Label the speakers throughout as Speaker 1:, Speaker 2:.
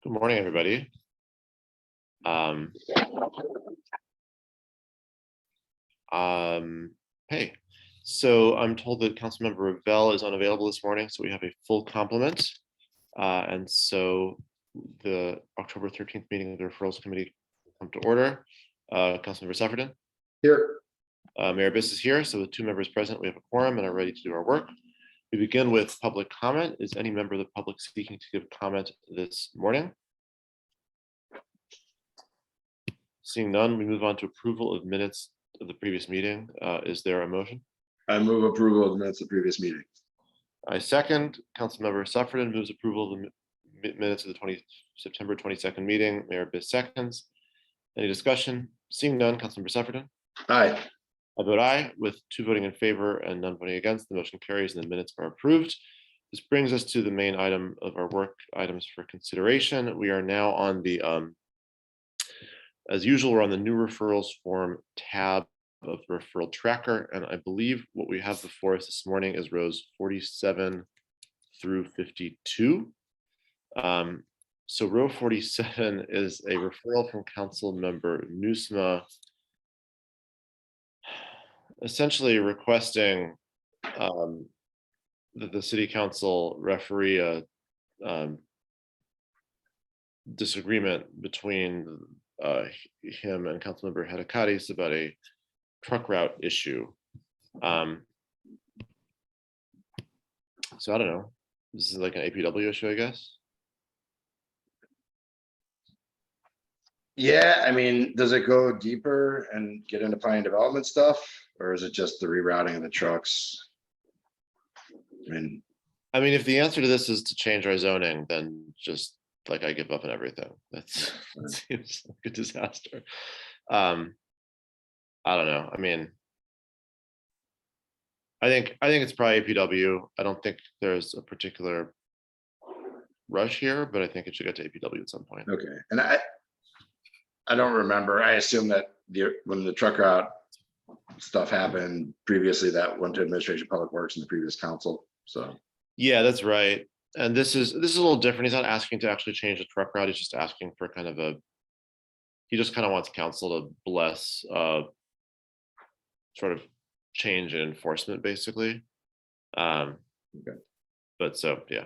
Speaker 1: Good morning, everybody. Hey, so I'm told that Councilmember Revelle is unavailable this morning, so we have a full complement. And so the October 13th meeting of the Referrals Committee will come to order. Councilmember Sufferton.
Speaker 2: Here.
Speaker 1: Mayor Biss is here, so with two members present, we have a quorum and are ready to do our work. We begin with public comment. Is any member of the public seeking to give comment this morning? Seeing none, we move on to approval of minutes of the previous meeting. Is there a motion?
Speaker 2: I move approval of the minutes of the previous meeting.
Speaker 1: I second. Councilmember Sufferton moves approval of the minutes of the September 22nd meeting. Mayor Biss seconds. Any discussion? Seeing none, Councilmember Sufferton.
Speaker 2: Aye.
Speaker 1: I vote aye, with 2 voting in favor and none voting against. The motion carries and the minutes are approved. This brings us to the main item of our work items for consideration. We are now on the as usual, we're on the new referrals form tab of the referral tracker, and I believe what we have before us this morning is rows 47 through 52. So row 47 is a referral from Council Member Nusma, essentially requesting that the City Council referee a disagreement between him and Councilmember Hadakatis about a truck route issue. So I don't know. This is like an APW issue, I guess.
Speaker 2: Yeah, I mean, does it go deeper and get into planning development stuff, or is it just the rerouting of the trucks?
Speaker 1: I mean, if the answer to this is to change our zoning, then just like I give up on everything. That seems like a disaster. I don't know. I mean, I think it's probably APW. I don't think there's a particular rush here, but I think it should get to APW at some point.
Speaker 2: Okay, and I don't remember. I assume that when the truck route stuff happened previously, that went to Administration of Public Works in the previous council. So
Speaker 1: yeah, that's right. And this is a little different. He's not asking to actually change the truck route. He's just asking for kind of he just kind of wants council to bless sort of change in enforcement, basically.
Speaker 2: Okay.
Speaker 1: But so, yeah.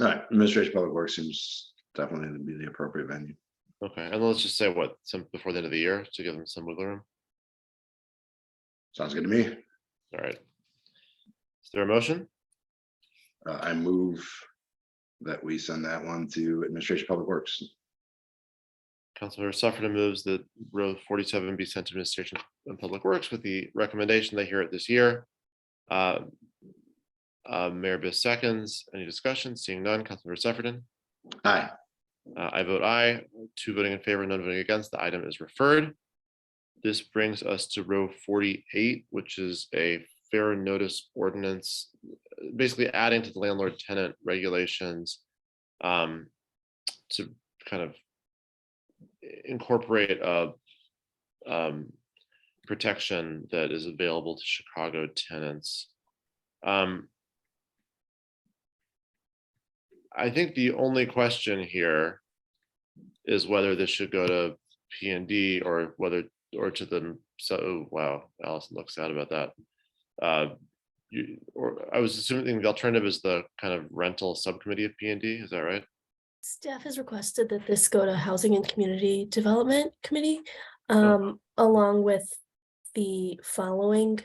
Speaker 2: All right, Administration of Public Works seems definitely to be the appropriate venue.
Speaker 1: Okay, and let's just say what, before the end of the year to give them some wiggle room.
Speaker 2: Sounds good to me.
Speaker 1: All right. Is there a motion?
Speaker 2: I move that we send that one to Administration of Public Works.
Speaker 1: Councilmember Sufferton moves that row 47 be sent to Administration and Public Works with the recommendation they hear it this year. Mayor Biss seconds. Any discussion? Seeing none, Councilmember Sufferton.
Speaker 2: Aye.
Speaker 1: I vote aye. 2 voting in favor, none voting against. The item is referred. This brings us to row 48, which is a fair notice ordinance, basically adding to the landlord tenant regulations to kind of incorporate a protection that is available to Chicago tenants. I think the only question here is whether this should go to P&D or to the, so wow, Allison looks sad about that. I was assuming the alternative is the kind of rental subcommittee of P&D, is that right?
Speaker 3: Staff has requested that this go to Housing and Community Development Committee, along with the following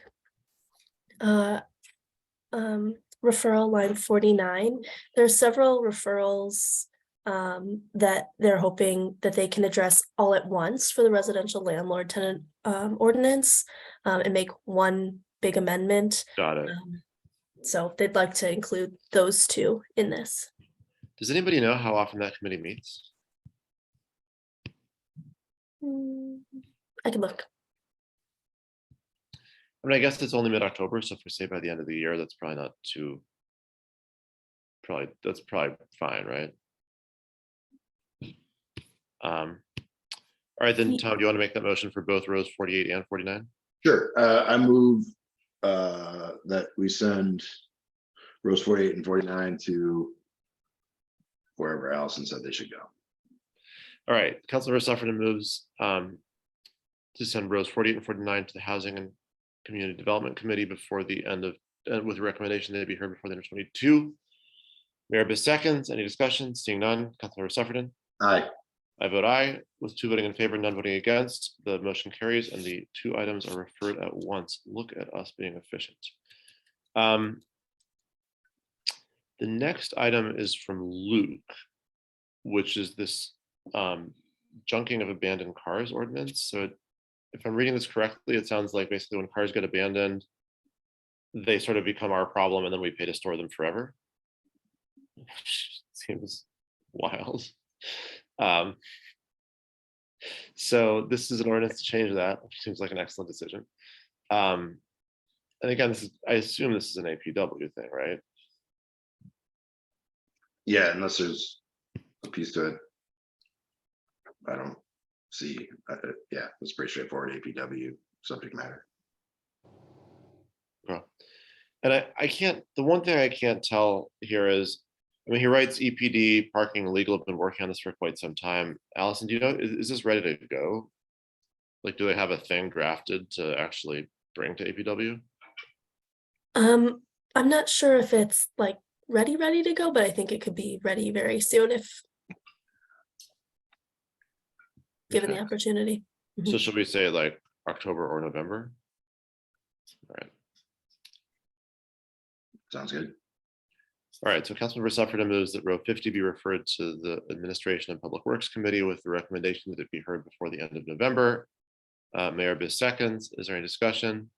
Speaker 3: referral, line 49. There are several referrals that they're hoping that they can address all at once for the residential landlord tenant ordinance and make one big amendment.
Speaker 1: Got it.
Speaker 3: So they'd like to include those two in this.
Speaker 1: Does anybody know how often that committee meets?
Speaker 3: I can look.
Speaker 1: I mean, I guess it's only mid-October, so if we say by the end of the year, that's probably not too, that's probably fine, right? All right, then Tom, do you want to make that motion for both rows 48 and 49?
Speaker 2: Sure. I move that we send rows 48 and 49 to wherever Allison said they should go.
Speaker 1: All right, Councilmember Sufferton moves to send rows 48 and 49 to the Housing and Community Development Committee before the end of, with a recommendation they be heard before the end of 22. Mayor Bis seconds. Any discussion? Seeing none. Councilmember Sufferton.
Speaker 2: Aye.
Speaker 1: I vote aye, with 2 voting in favor, none voting against. The motion carries, and the 2 items are referred at once. Look at us being efficient. The next item is from Luke, which is this junking of abandoned cars ordinance. So if I'm reading this correctly, it sounds like basically when cars get abandoned, they sort of become our problem and then we pay to store them forever. Seems wild. So this is an ordinance to change that, which seems like an excellent decision. And again, this is, I assume this is an APW thing, right?
Speaker 2: Yeah, unless there's a piece to it. I don't see, yeah, it's pretty straightforward APW subject matter.
Speaker 1: Oh. And I can't, the one thing I can't tell here is, I mean, he writes EPD, parking, legal, have been working on this for quite some time. Allison, do you know, is this ready to go? Like, do they have a thing drafted to actually bring to APW?
Speaker 3: I'm not sure if it's like ready to go, but I think it could be ready very soon if given the opportunity.
Speaker 1: So should we say like October or November? All right.
Speaker 2: Sounds good.
Speaker 1: All right, so Councilmember Sufferton moves that row 50 be referred to the Administration and Public Works Committee with the recommendation that it be heard before the end of November. Mayor Bis seconds. Is there any discussion?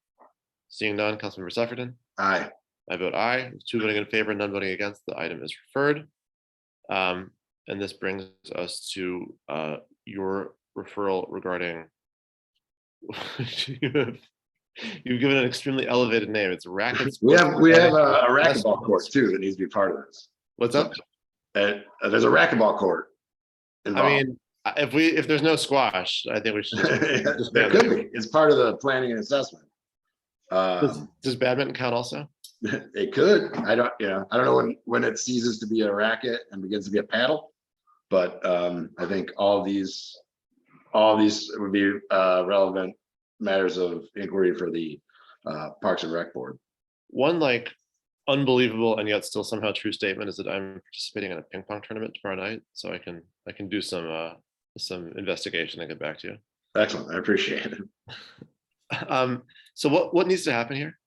Speaker 1: Seeing none, Councilmember Sufferton.
Speaker 2: Aye.
Speaker 1: I vote aye. 2 voting in favor, none voting against. The item is referred. And this brings us to your referral regarding. You've given an extremely elevated name. It's rackets.
Speaker 2: We have a racquetball court too that needs to be part of this.
Speaker 1: What's up?
Speaker 2: There's a racquetball court involved.
Speaker 1: I mean, if there's no squash, I think we should just
Speaker 2: there could be. It's part of the planning and assessment.
Speaker 1: Does badminton count also?
Speaker 2: It could. I don't know when it ceases to be a racket and begins to be a paddle, but I think all these would be relevant matters of inquiry for the Parks and Rec Board.
Speaker 1: One like unbelievable and yet still somehow true statement is that I'm participating in a ping pong tournament tomorrow night, so I can do some investigation and get back to you.
Speaker 2: Excellent, I appreciate it.
Speaker 1: So what needs to happen here?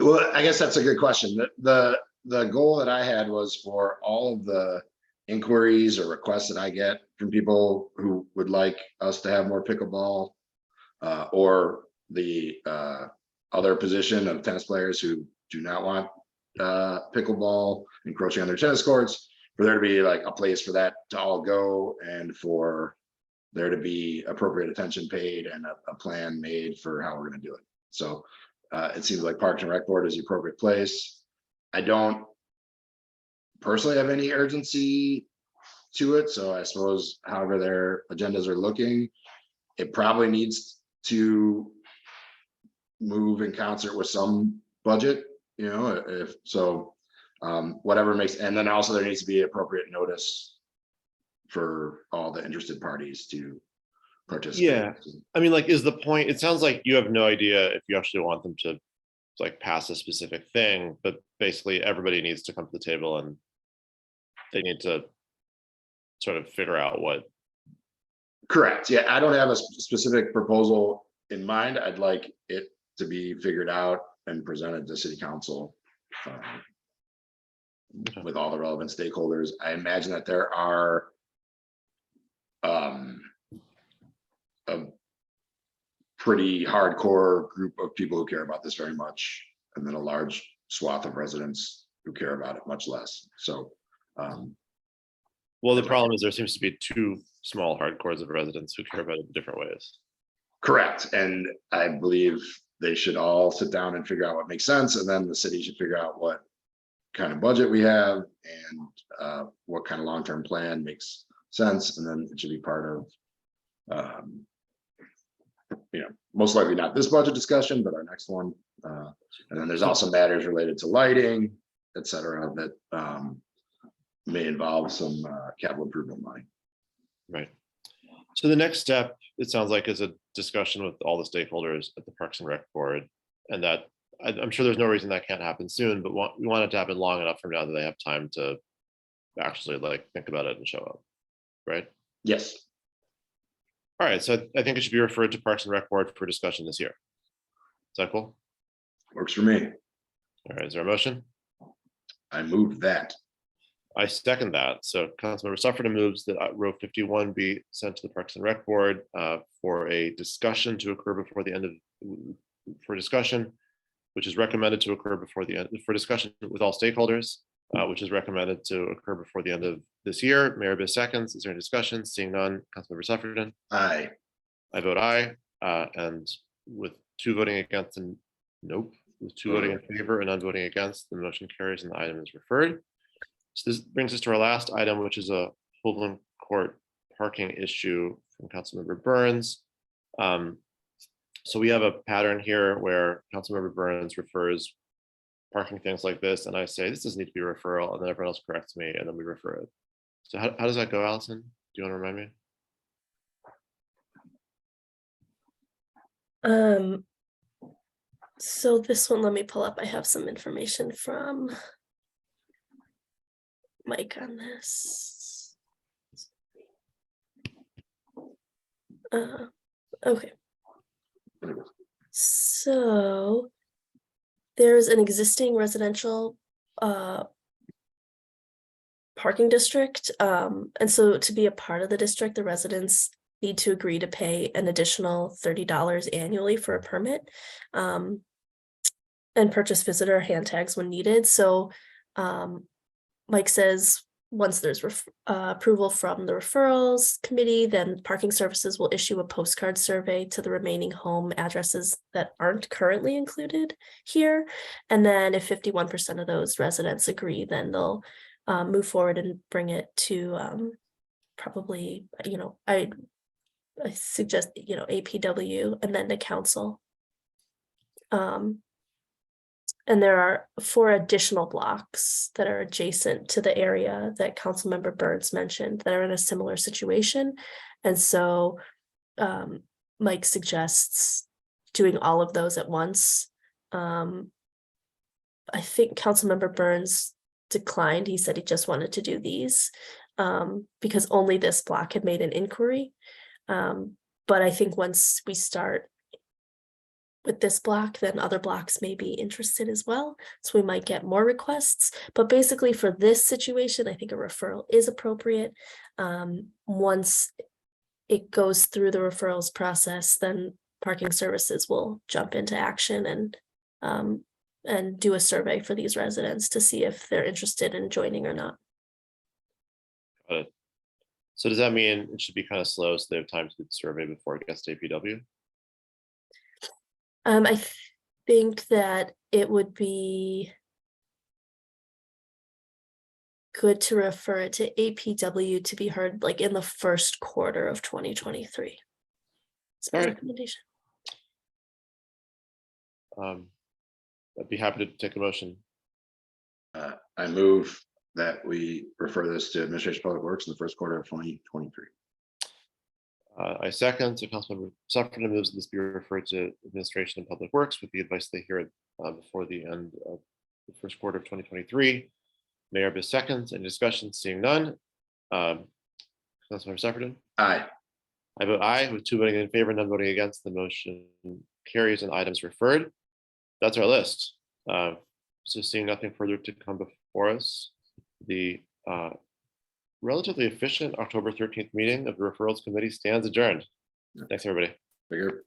Speaker 2: Well, I guess that's a good question. The goal that I had was for all of the inquiries or requests that I get from people who would like us to have more pickleball, or the other position of tennis players who do not want pickleball encroaching on their tennis courts, for there to be like a place for that to all go, and for there to be appropriate attention paid and a plan made for how we're going to do it. So it seems like Parks and Rec Board is the appropriate place. I don't personally have any urgency to it, so I suppose however their agendas are looking, it probably needs to move in concert with some budget, if so, whatever makes, and then also there needs to be appropriate notice for all the interested parties to participate.
Speaker 1: Yeah, I mean, like, is the point, it sounds like you have no idea if you actually want them to like pass a specific thing, but basically everybody needs to come to the table and they need to sort of figure out what.
Speaker 2: Correct. Yeah, I don't have a specific proposal in mind. I'd like it to be figured out and presented to City Council with all the relevant stakeholders. I imagine that there are a pretty hardcore group of people who care about this very much, and then a large swath of residents who care about it much less. So
Speaker 1: well, the problem is there seems to be 2 small hardcores of residents who care about it in different ways.
Speaker 2: Correct. And I believe they should all sit down and figure out what makes sense, and then the city should figure out what kind of budget we have and what kind of long-term plan makes sense, and then it should be part of most likely not this budget discussion, but our next one. And then there's also matters related to lighting, et cetera, that may involve some capital improvement money.
Speaker 1: Right. So the next step, it sounds like, is a discussion with all the stakeholders at the Parks and Rec Board. And that, I'm sure there's no reason that can't happen soon, but we want it to happen long enough from now that they have time to actually like think about it and show up, right?
Speaker 2: Yes.
Speaker 1: All right, so I think it should be referred to Parks and Rec Board for discussion this year. Is that cool?
Speaker 2: Works for me.
Speaker 1: All right, is there a motion?
Speaker 2: I move that.
Speaker 1: I second that. So Councilmember Sufferton moves that row 51 be sent to the Parks and Rec Board for a discussion to occur before the end of, for discussion, which is recommended to occur before the end, for discussion with all stakeholders, which is recommended to occur before the end of this year. Mayor Biz seconds. Is there any discussion? Seeing none, Councilmember Sufferton.
Speaker 2: Aye.
Speaker 1: I vote aye. And with 2 voting against and nope, with 2 voting in favor and none voting against, the motion carries and the item is referred. So this brings us to our last item, which is a Hoagland Court parking issue from Councilmember Burns. So we have a pattern here where Councilmember Burns refers parking things like this, and I say, this doesn't need to be a referral, and then everyone else corrects me, and then we refer it. So how does that go, Allison? Do you want to remind me?
Speaker 3: So this one, let me pull up. I have some information from Mike on this. Okay. So there's an existing residential parking district. And so to be a part of the district, the residents need to agree to pay an additional $30 annually for a permit and purchase visitor hand tags when needed. So Mike says once there's approval from the Referrals Committee, then Parking Services will issue a postcard survey to the remaining home addresses that aren't currently included here. And then if 51% of those residents agree, then they'll move forward and bring it to probably, I suggest, APW and then to council. And there are 4 additional blocks that are adjacent to the area that Councilmember Burns mentioned that are in a similar situation. And so Mike suggests doing all of those at once. I think Councilmember Burns declined. He said he just wanted to do these because only this block had made an inquiry. But I think once we start with this block, then other blocks may be interested as well. So we might get more requests. But basically for this situation, I think a referral is appropriate. Once it goes through the referrals process, then Parking Services will jump into action and do a survey for these residents to see if they're interested in joining or not.
Speaker 1: Got it. So does that mean it should be kind of slow so they have time to do the survey before it gets to APW?
Speaker 3: I think that it would be good to refer it to APW to be heard like in the first quarter of 2023. That's my
Speaker 1: All right.
Speaker 3: recommendation.
Speaker 1: I'd be happy to take a motion.
Speaker 2: I move that we refer this to Administration of Public Works in the first quarter of 2023.
Speaker 1: I second. So Councilmember Sufferton moves this be referred to Administration and Public Works with the advice they hear it before the end of the first quarter of 2023. Mayor Biz seconds. Any discussion? Seeing none. Councilmember Sufferton.
Speaker 2: Aye.
Speaker 1: I vote aye with 2 voting in favor, none voting against. The motion carries and items referred. That's our list. So seeing nothing further to come before us, the relatively efficient October 13th meeting of the Referrals Committee stands adjourned. Thanks, everybody.
Speaker 2: Figure.